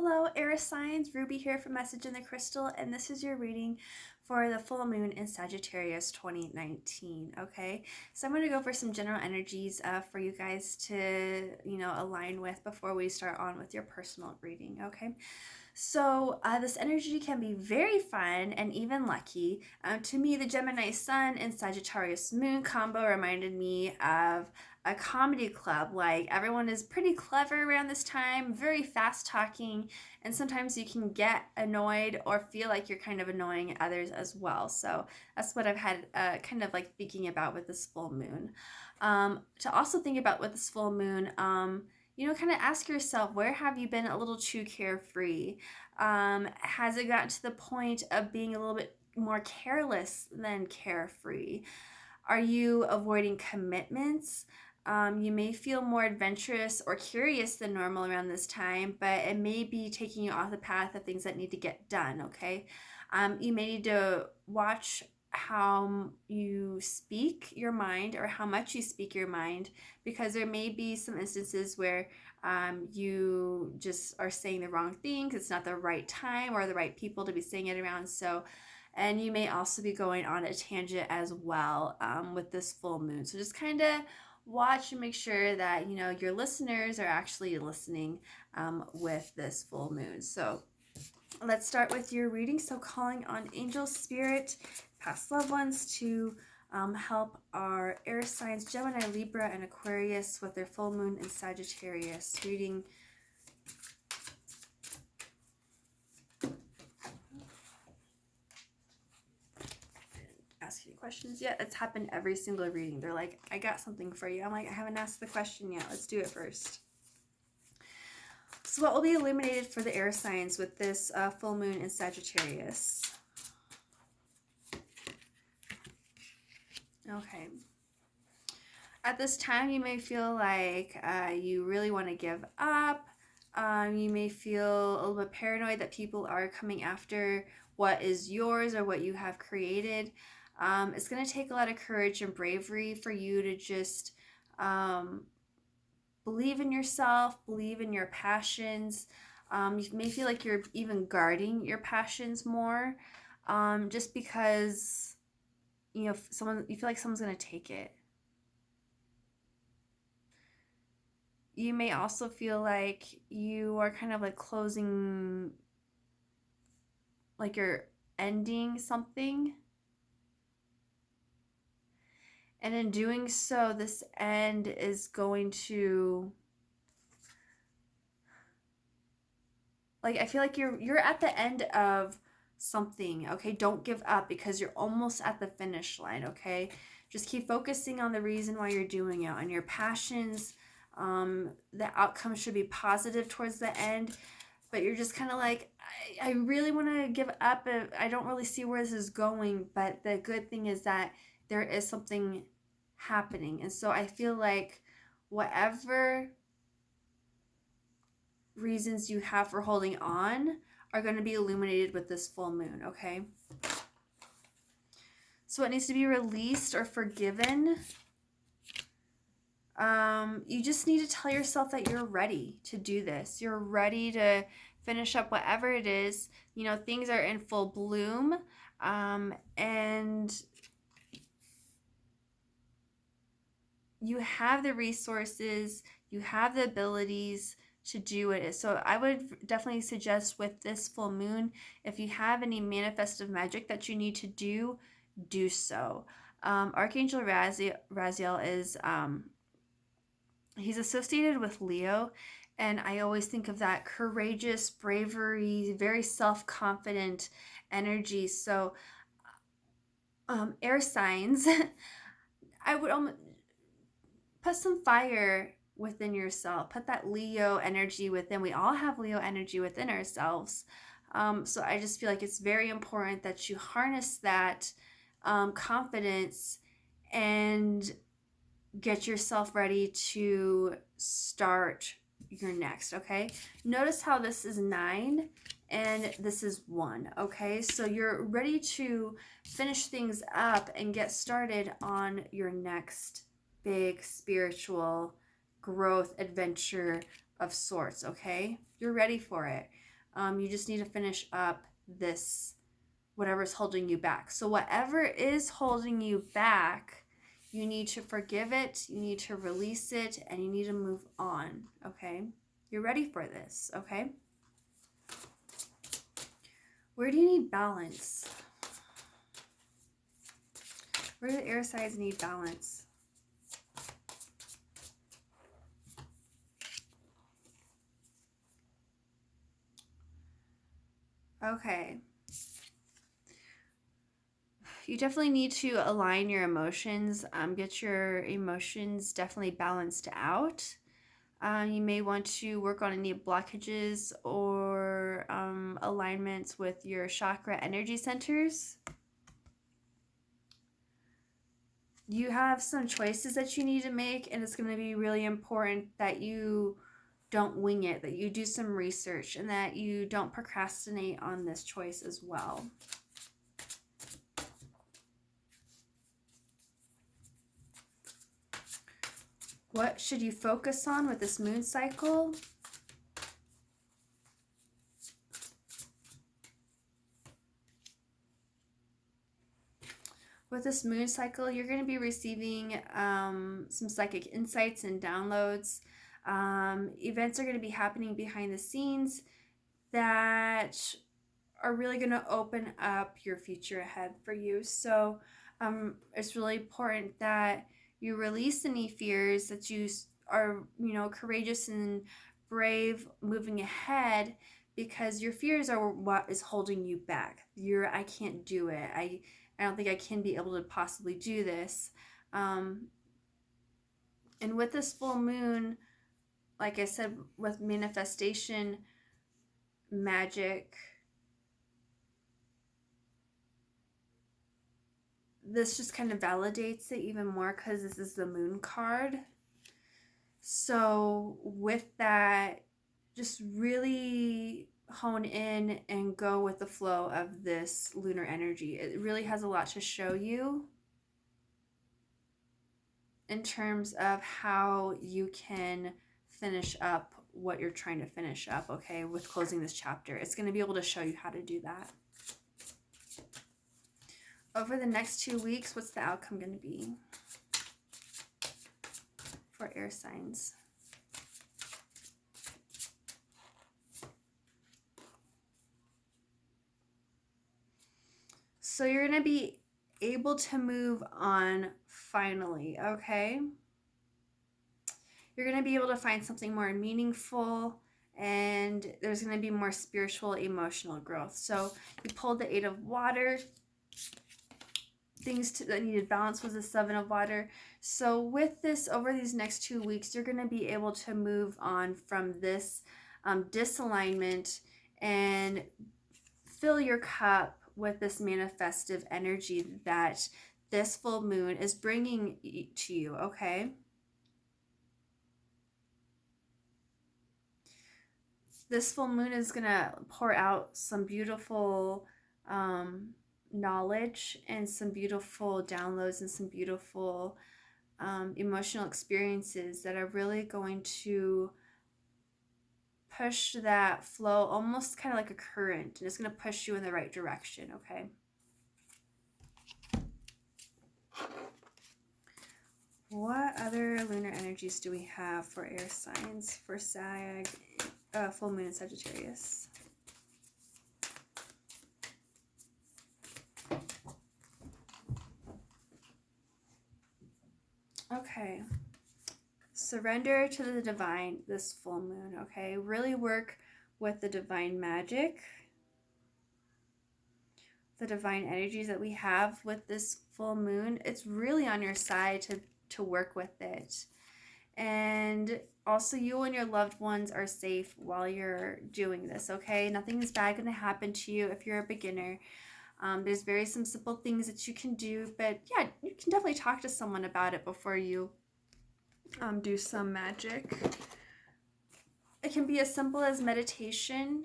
Hello, air signs. Ruby here from Message in the Crystal, and this is your reading for the full moon in Sagittarius 2019. Okay, so I'm going to go for some general energies for you guys to, align with before we start on with your personal reading. Okay, so this energy can be very fun and even lucky. To me, the Gemini Sun and Sagittarius Moon combo reminded me of a comedy club. Like, everyone is pretty clever around this time, very fast talking, and sometimes you can get annoyed or feel like you're kind of annoying others as well. So that's what I've had kind of like thinking about with this full moon. To also think about with this full moon, kind of ask yourself, where have you been a little too carefree? Has it gotten to the point of being a little bit more careless than carefree? Are you avoiding commitments? You may feel more adventurous or curious than normal around this time, but it may be taking you off the path of things that need to get done, okay? You may need to watch how you speak your mind or how much you speak your mind, because there may be some instances where you just are saying the wrong thing because it's not the right time or the right people to be saying it around. And you may also be going on a tangent as well with this full moon. So just kind of watch and make sure that your listeners are actually listening with this full moon. So let's start with your reading. So calling on angel spirit, past loved ones to help our air signs Gemini, Libra, and Aquarius with their full moon in Sagittarius. Reading ask any questions yet. It's happened every single reading. They're like, I got something for you. I'm like, I haven't asked the question yet. Let's do it first. So what will be illuminated for the air signs with this full moon in Sagittarius? Okay. At this time, you may feel like you really want to give up. You may feel a little bit paranoid that people are coming after what is yours or what you have created. It's going to take a lot of courage and bravery for you to just believe in yourself, believe in your passions. You may feel like you're even guarding your passions more, just because you feel like someone's going to take it. You may also feel like you are kind of like closing, like you're ending something. And in doing so, this end is going to, like, I feel like you're at the end of something, okay? Don't give up because you're almost at the finish line, okay? Just keep focusing on the reason why you're doing it, on your passions. The outcome should be positive towards the end, but you're just kind of like, I really want to give up. I don't really see where this is going, but the good thing is that there is something happening. And so I feel like whatever reasons you have for holding on are going to be illuminated with this full moon, okay? So what needs to be released or forgiven? You just need to tell yourself that you're ready to do this. You're ready to finish up whatever it is. Things are in full bloom, and you have the resources, you have the abilities to do it. So I would definitely suggest with this full moon, if you have any manifestive magic that you need to do so. Archangel Raziel is he's associated with Leo, and I always think of that courageous, bravery, very self-confident energy. So air signs, I would put some fire within yourself. Put that Leo energy within. We all have Leo energy within ourselves. So I just feel like it's very important that you harness that confidence and get yourself ready to start your next, okay? Notice how this is 9 and this is 1, okay? So you're ready to finish things up and get started on your next big spiritual growth adventure of sorts, okay? You're ready for it. You just need to finish up this, whatever's holding you back. So whatever is holding you back, you need to forgive it, you need to release it, and you need to move on, okay? You're ready for this, okay? Where do you need balance? Where do the air signs need balance? Okay. You definitely need to align your emotions, get your emotions definitely balanced out. You may want to work on any blockages or alignments with your chakra energy centers. You have some choices that you need to make, and it's going to be really important that you don't wing it, that you do some research, and that you don't procrastinate on this choice as well. What should you focus on with this moon cycle? With this moon cycle, you're going to be receiving some psychic insights and downloads. Events are going to be happening behind the scenes that are really going to open up your future ahead for you. So it's really important that you release any fears, that you are, courageous and brave moving ahead, because your fears are what is holding you back. I can't do it. I don't think I can be able to possibly do this. And with this full moon, like I said, with manifestation magic, this just kind of validates it even more because this is the moon card. So with that, just really hone in and go with the flow of this lunar energy. It really has a lot to show you in terms of how you can finish up what you're trying to finish up, okay, with closing this chapter. It's going to be able to show you how to do that. Over the next 2 weeks, what's the outcome going to be for air signs? So you're going to be able to move on finally, okay? You're going to be able to find something more meaningful, and there's going to be more spiritual, emotional growth. So you pulled the 8 of water. Things that needed balance was the 7 of water. So with this, over these next 2 weeks, you're going to be able to move on from this disalignment and fill your cup with this manifestive energy that this full moon is bringing to you, okay? This full moon is going to pour out some beautiful knowledge and some beautiful downloads and some beautiful emotional experiences that are really going to push that flow almost kind of like a current, and it's going to push you in the right direction, okay? What other lunar energies do we have for air signs for full moon in Sagittarius? Okay. Surrender to the divine this full moon, okay? Really work with the divine magic, the divine energies that we have with this full moon. It's really on your side to work with it. And also, you and your loved ones are safe while you're doing this, okay? Nothing is bad going to happen to you if you're a beginner. There's some simple things that you can do, but yeah, you can definitely talk to someone about it before you do some magic. It can be as simple as meditation,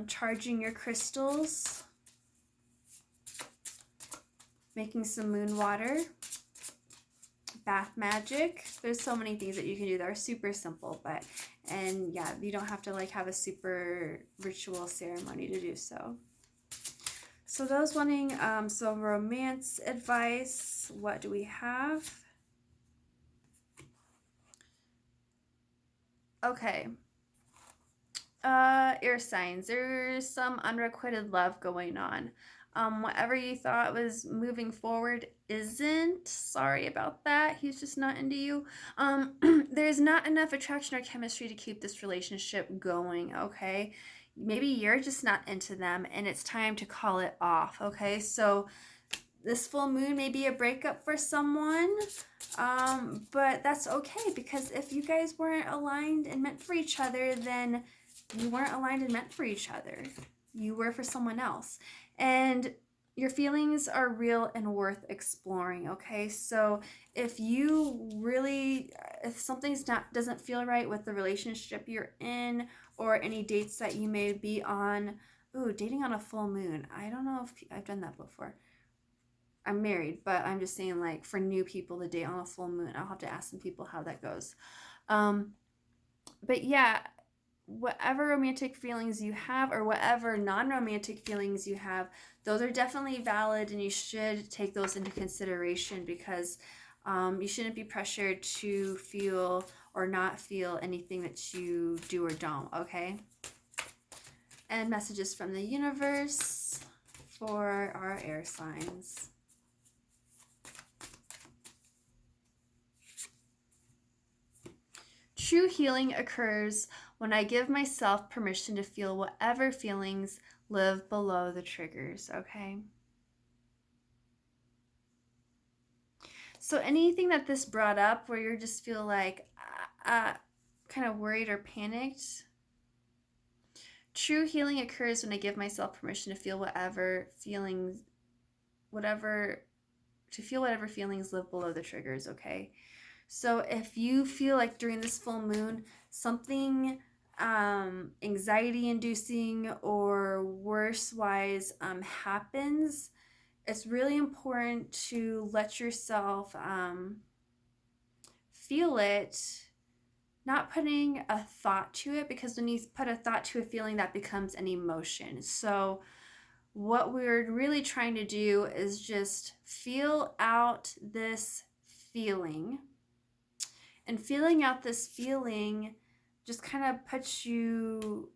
charging your crystals, making some moon water, bath magic. There's so many things that you can do that are super simple, but And yeah, you don't have to like have a super ritual ceremony to do so. So those wanting some romance advice, what do we have? Okay. Air signs. There's some unrequited love going on. Whatever you thought was moving forward isn't. Sorry about that. He's just not into you. There's not enough attraction or chemistry to keep this relationship going, okay? Maybe you're just not into them and it's time to call it off, okay? So this full moon may be a breakup for someone, but that's okay, because if you guys weren't aligned and meant for each other, then you weren't aligned and meant for each other. You were for someone else. And your feelings are real and worth exploring, okay? So if something's doesn't feel right with the relationship you're in, or any dates that you may be on, dating on a full moon. I don't know if I've done that before. I'm married, but I'm just saying, like, for new people to date on a full moon, I'll have to ask some people how that goes. But yeah, whatever romantic feelings you have, or whatever non-romantic feelings you have, those are definitely valid, and you should take those into consideration, because you shouldn't be pressured to feel or not feel anything that you do or don't, okay? And messages from the universe for our air signs. True healing occurs when I give myself permission to feel whatever feelings live below the triggers, okay? So anything that this brought up where you just feel like kind of worried or panicked, true healing occurs when I give myself permission to feel whatever feelings live below the triggers, okay? So if you feel like during this full moon something anxiety inducing or worse wise happens, it's really important to let yourself feel it, not putting a thought to it, because when you put a thought to a feeling, that becomes an emotion. So what we're really trying to do is just feel out this feeling. And feeling out this feeling just kind of puts you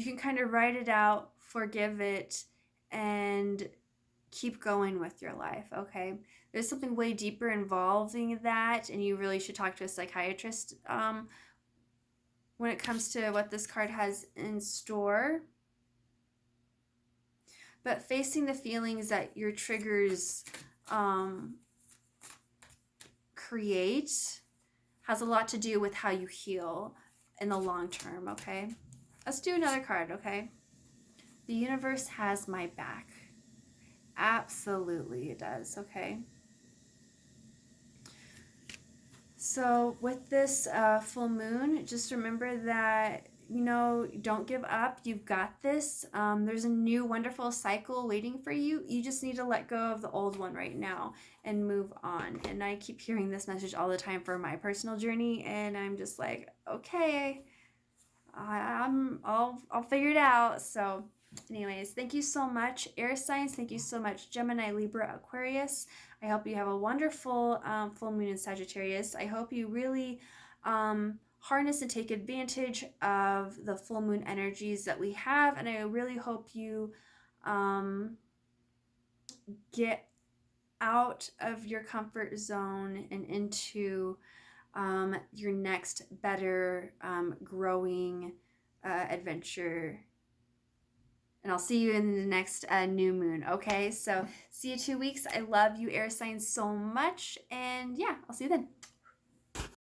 can kind of write it out, forgive it, and keep going with your life, okay? There's something way deeper involving that, and you really should talk to a psychiatrist when it comes to what this card has in store. But facing the feelings that your triggers create has a lot to do with how you heal in the long term, okay? Let's do another card, okay? The universe has my back. Absolutely it does, okay? So with this full moon, just remember that, don't give up. You've got this. There's a new wonderful cycle waiting for you. You just need to let go of the old one right now and move on. And I keep hearing this message all the time for my personal journey, and I'm just like, okay, I'll figure it out. So anyways, thank you so much, air signs. Thank you so much, Gemini, Libra, Aquarius. I hope you have a wonderful full moon in Sagittarius. I hope you really harness and take advantage of the full moon energies that we have, and I really hope you get out of your comfort zone and into your next better growing adventure. And I'll see you in the next new moon, okay? So see you 2 weeks. I love you, air signs, so much. And yeah, I'll see you then.